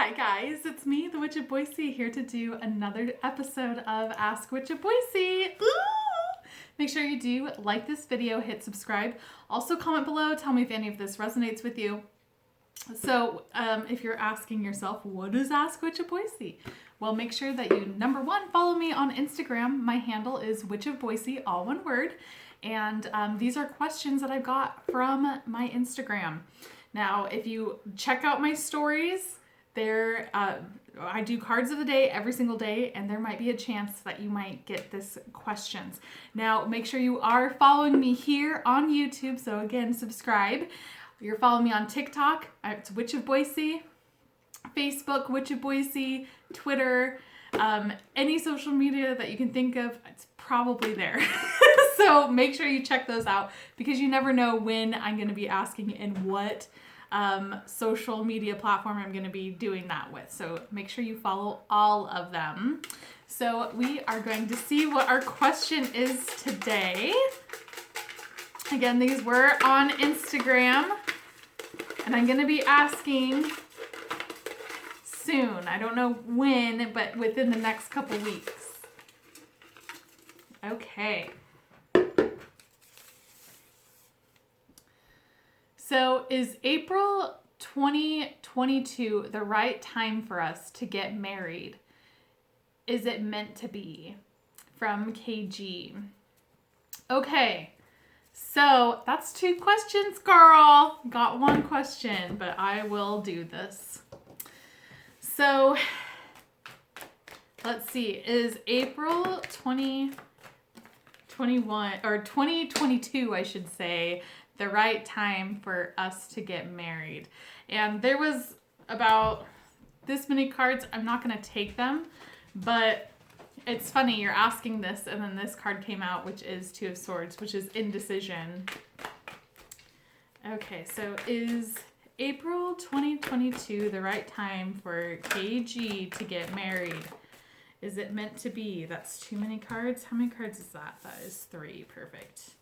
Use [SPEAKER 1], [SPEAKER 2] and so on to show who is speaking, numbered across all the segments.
[SPEAKER 1] Hi guys, it's me, the Witch of Boise, here to do another episode of Ask Witch of Boise. Ooh! Make sure you do like this video, hit subscribe. Also comment below, tell me if any of this resonates with you. So if you're asking yourself, what is Ask Witch of Boise? Well, make sure that you, number one, follow me on Instagram. My handle is Witch of Boise, all one word. And these are questions that I got from my Instagram. Now, if you check out my stories, I do cards of the day every single day, and there might be a chance that you might get this questions. Now, make sure you are following me here on YouTube. So again, subscribe. You're following me on TikTok. It's Witch of Boise. Facebook, Witch of Boise. Twitter. Any social media that you can think of, it's probably there. So make sure you check those out because you never know when I'm going to be asking in what social media platform I'm going to be doing that with. So make sure you follow all of them. So we are going to see what our question is today. Again, these were on Instagram, and I'm going to be asking soon. I don't know when, but within the next couple weeks. Okay. So is April 2022 the right time for us to get married? Is it meant to be? From KG. Okay, so that's 2 questions, girl. Got 1 question, but I will do this. So let's see, is April 2021 or 2022, I should say, the right time for us to get married? And there was about this many cards. I'm not going to take them, but it's funny you're asking this, and then this card came out, which is 2 of Swords, which is indecision. Okay, so is April 2022 the right time for KG to get married? Is it meant to be? That's too many cards. How many cards is that? That is 3. Perfect.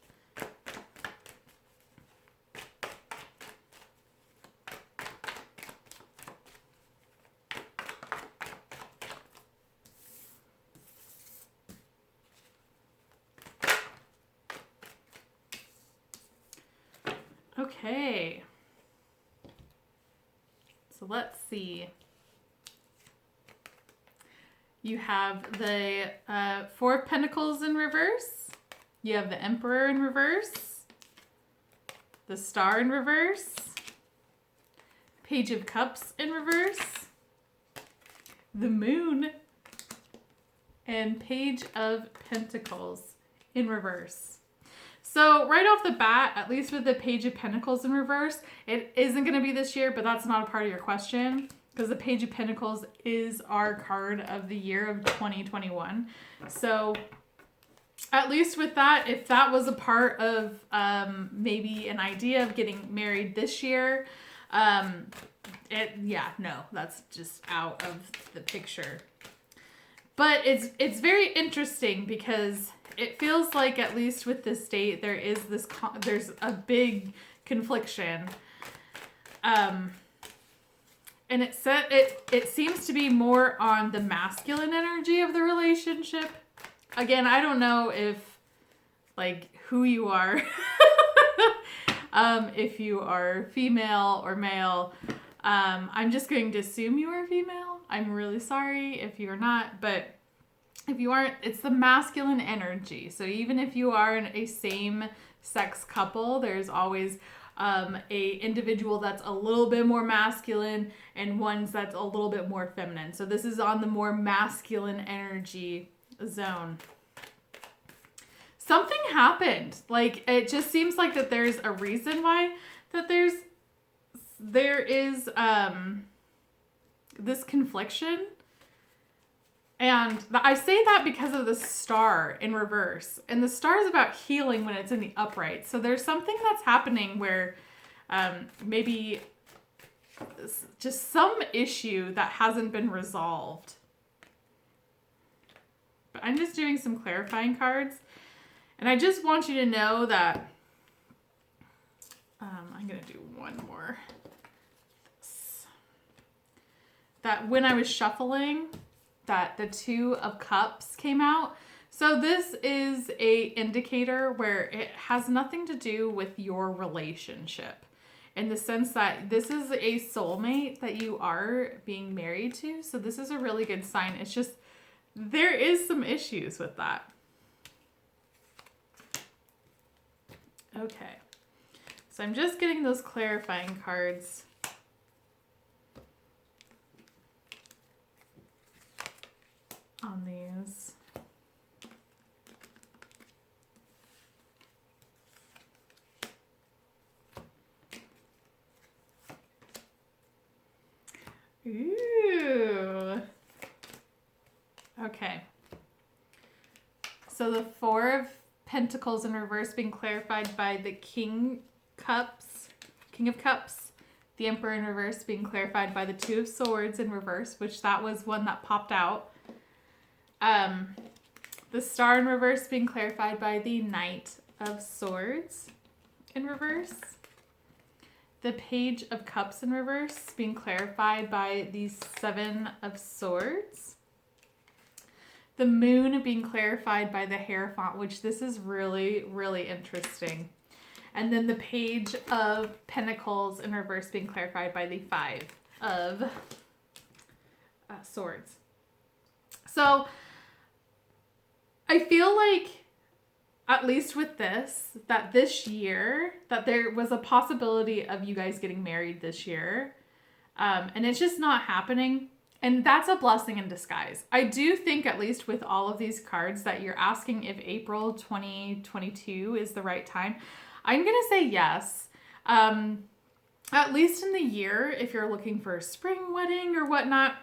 [SPEAKER 1] Okay, so let's see. You have the 4 of Pentacles in reverse. You have the Emperor in reverse. The Star in reverse. Page of Cups in reverse. The Moon. And Page of Pentacles in reverse. So right off the bat, at least with the Page of Pentacles in reverse, it isn't going to be this year, but that's not a part of your question because the Page of Pentacles is our card of the year of 2021. So at least with that, if that was a part of maybe an idea of getting married this year, no, that's just out of the picture. But it's very interesting because it feels like, at least with this date, there's a big confliction. And it seems to be more on the masculine energy of the relationship. Again, I don't know if, like, who you are. If you are female or male. I'm just going to assume you are female. I'm really sorry if you're not, but if you aren't, it's the masculine energy. So even if you are in a same-sex couple, there's always a individual that's a little bit more masculine and ones that's a little bit more feminine. So this is on the more masculine energy zone. Something happened. Like, it just seems like that there's a reason why that there is this confliction. And I say that because of the Star in reverse. And the Star is about healing when it's in the upright. So there's something that's happening where maybe just some issue that hasn't been resolved. But I'm just doing some clarifying cards. And I just want you to know that I'm going to do one more. that when I was shuffling, that the Two of Cups came out. So this is a indicator where it has nothing to do with your relationship, in the sense that this is a soulmate that you are being married to. So this is a really good sign. It's just, there is some issues with that. Okay. So I'm just getting those clarifying cards. On these. Ooh. Okay. So the Four of Pentacles in reverse being clarified by the King of Cups. The Emperor in reverse being clarified by the Two of Swords in reverse, which that was one that popped out. The Star in reverse being clarified by the Knight of Swords in reverse. The Page of Cups in reverse being clarified by the Seven of Swords. The Moon being clarified by the Hierophant, which this is really, really interesting. And then the Page of Pentacles in reverse being clarified by the Five of Swords. So I feel like, at least with this, that this year, that there was a possibility of you guys getting married this year. And it's just not happening. And that's a blessing in disguise. I do think, at least with all of these cards, that you're asking if April 2022 is the right time. I'm going to say yes. At least in the year, if you're looking for a spring wedding or whatnot,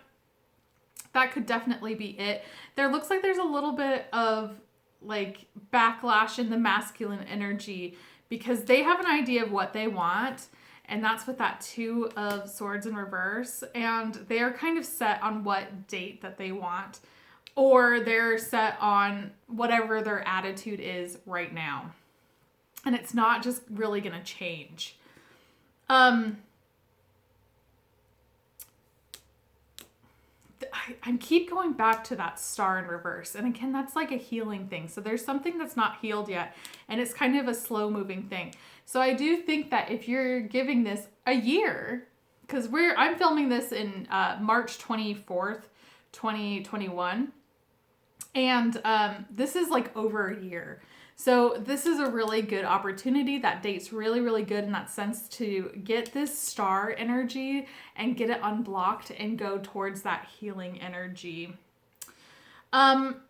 [SPEAKER 1] that could definitely be it. There looks like there's a little bit of like backlash in the masculine energy because they have an idea of what they want. And that's with that Two of Swords in reverse. And they are kind of set on what date that they want. Or they're set on whatever their attitude is right now. And it's not just really going to change. I keep going back to that Star in reverse. And again, that's like a healing thing. So there's something that's not healed yet. And it's kind of a slow moving thing. So I do think that if you're giving this a year, because I'm filming this in March 24th, 2021. And this is like over a year. So this is a really good opportunity. That date's really, really good in that sense to get this star energy and get it unblocked and go towards that healing energy. That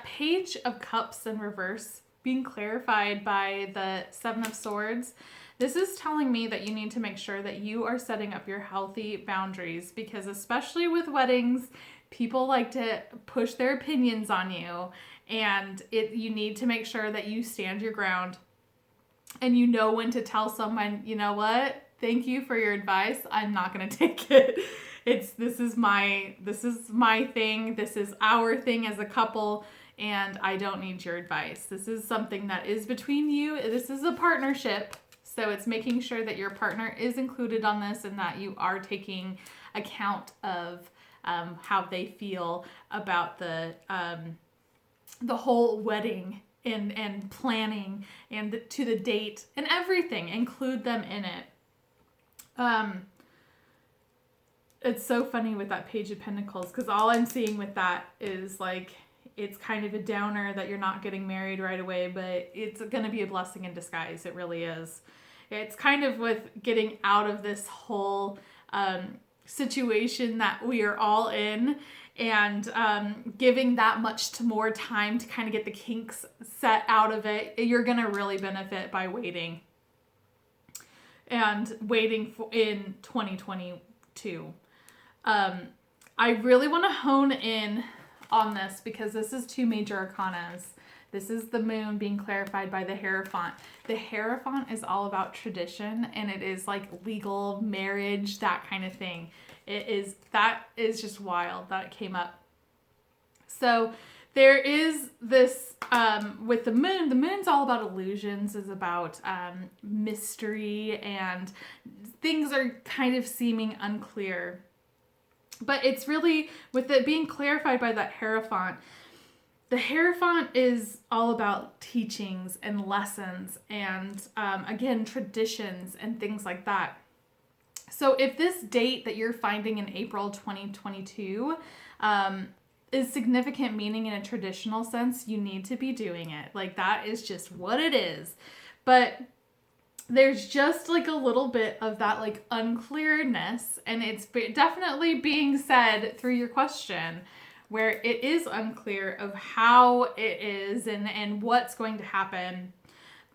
[SPEAKER 1] Page of Cups in reverse being clarified by the Seven of Swords. This is telling me that you need to make sure that you are setting up your healthy boundaries, because especially with weddings, people like to push their opinions on you, and you need to make sure that you stand your ground and you know when to tell someone, you know what, thank you for your advice, I'm not going to take it. This is my thing. This is our thing as a couple, and I don't need your advice. This is something that is between you. This is a partnership. So it's making sure that your partner is included on this and that you are taking account of how they feel about the whole wedding and planning and to the date and everything. Include them in it. It's so funny with that Page of Pentacles, because all I'm seeing with that is like, it's kind of a downer that you're not getting married right away, but it's going to be a blessing in disguise. It really is. It's kind of with getting out of this whole situation that we are all in, and giving that much more time to kind of get the kinks set out of it. You're going to really benefit by waiting. And waiting in 2022. I really want to hone in on this because this is two major arcanas. This is the Moon being clarified by the Hierophant. The Hierophant is all about tradition, and it is like legal marriage, that kind of thing. That is just wild that it came up. So there is this, with the moon's all about illusions, is about mystery, and things are kind of seeming unclear. But it's really, with it being clarified by that Hierophant, the Hierophant is all about teachings and lessons and, again, traditions and things like that. So if this date that you're finding in April 2022 is significant meaning in a traditional sense, you need to be doing it. Like, that is just what it is. But there's just like a little bit of that like unclearness, and it's definitely being said through your question, where it is unclear of how it is and what's going to happen.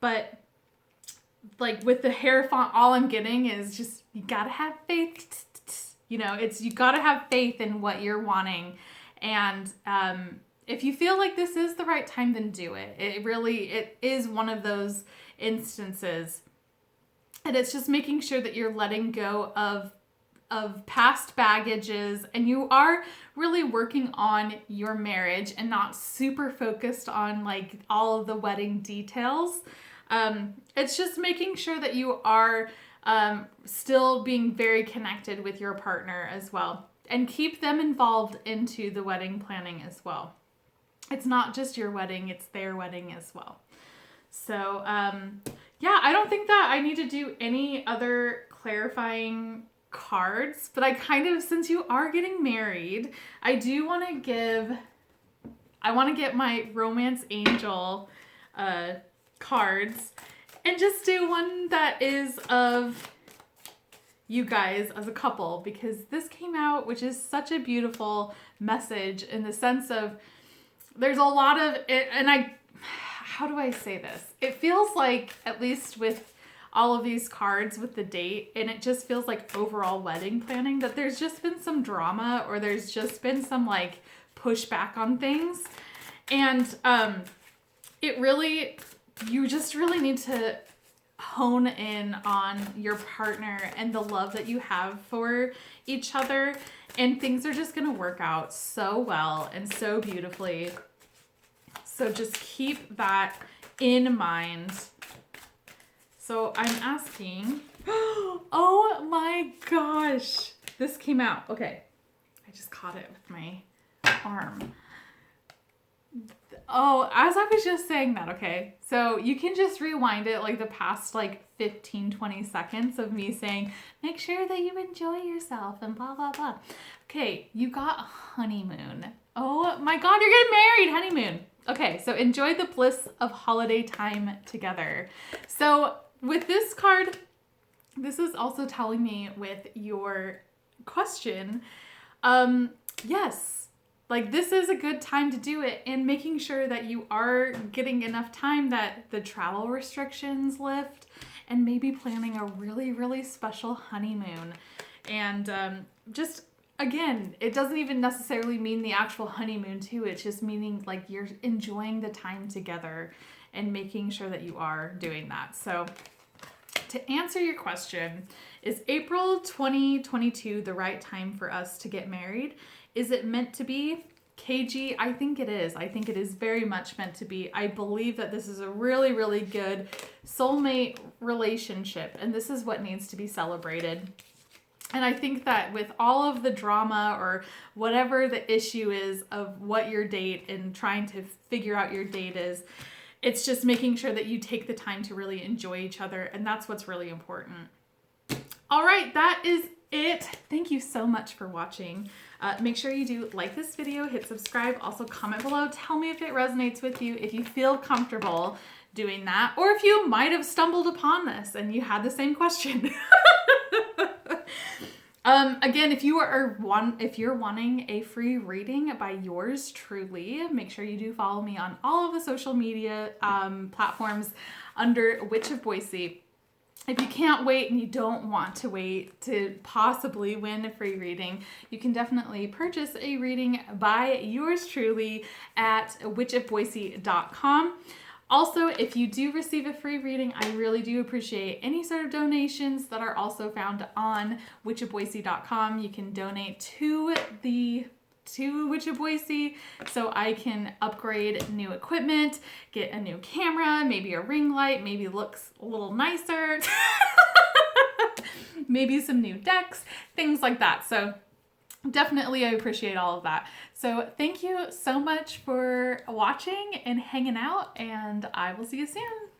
[SPEAKER 1] But like with the Hierophant, all I'm getting is just, you gotta have faith. You know, it's, you gotta have faith in what you're wanting. And if you feel like this is the right time, then do it. It is one of those instances. And it's just making sure that you're letting go of past baggages, and you are really working on your marriage and not super focused on like all of the wedding details. It's just making sure that you are still being very connected with your partner as well, and keep them involved into the wedding planning as well. It's not just your wedding, it's their wedding as well. So, yeah, I don't think that I need to do any other clarifying cards, but I kind of, since you are getting married, I want to get my romance angel cards and just do one that is of you guys as a couple, because this came out, which is such a beautiful message in the sense of there's a lot of it, and how do I say this? It feels like, at least with all of these cards with the date, and it just feels like overall wedding planning, that there's just been some drama, or there's just been some like pushback on things. And you just really need to hone in on your partner and the love that you have for each other, and things are just going to work out so well and so beautifully. So just keep that in mind. So I'm asking, oh my gosh, this came out. Okay, I just caught it with my arm. Oh, as I was just saying that, okay, so you can just rewind it like the past like 15-20 seconds of me saying, make sure that you enjoy yourself and blah, blah, blah. Okay, you got honeymoon. Oh my God, you're getting married, honeymoon. Okay, so enjoy the bliss of holiday time together. So with this card, this is also telling me with your question, yes, like this is a good time to do it, and making sure that you are getting enough time that the travel restrictions lift, and maybe planning a really, really special honeymoon. And just, again, it doesn't even necessarily mean the actual honeymoon too. It's just meaning like you're enjoying the time together and making sure that you are doing that. So to answer your question, is April 2022 the right time for us to get married? Is it meant to be? KG, I think it is. I think it is very much meant to be. I believe that this is a really, really good soulmate relationship, and this is what needs to be celebrated. And I think that with all of the drama or whatever the issue is of what your date and trying to figure out your date is, it's just making sure that you take the time to really enjoy each other. And that's what's really important. All right, that is it. Thank you so much for watching. Make sure you do like this video, hit subscribe, also comment below. Tell me if it resonates with you, if you feel comfortable doing that, or if you might have stumbled upon this and you had the same question. Again, if you're wanting a free reading by yours truly, make sure you do follow me on all of the social media platforms under Witch of Boise. If you can't wait and you don't want to wait to possibly win a free reading, you can definitely purchase a reading by yours truly at witchofboise.com. Also, if you do receive a free reading, I really do appreciate any sort of donations that are also found on witchofboise.com. You can donate to the to Witch of Boise so I can upgrade new equipment, get a new camera, maybe a ring light, maybe looks a little nicer, maybe some new decks, things like that. So definitely I appreciate all of that. So thank you so much for watching and hanging out, and I will see you soon.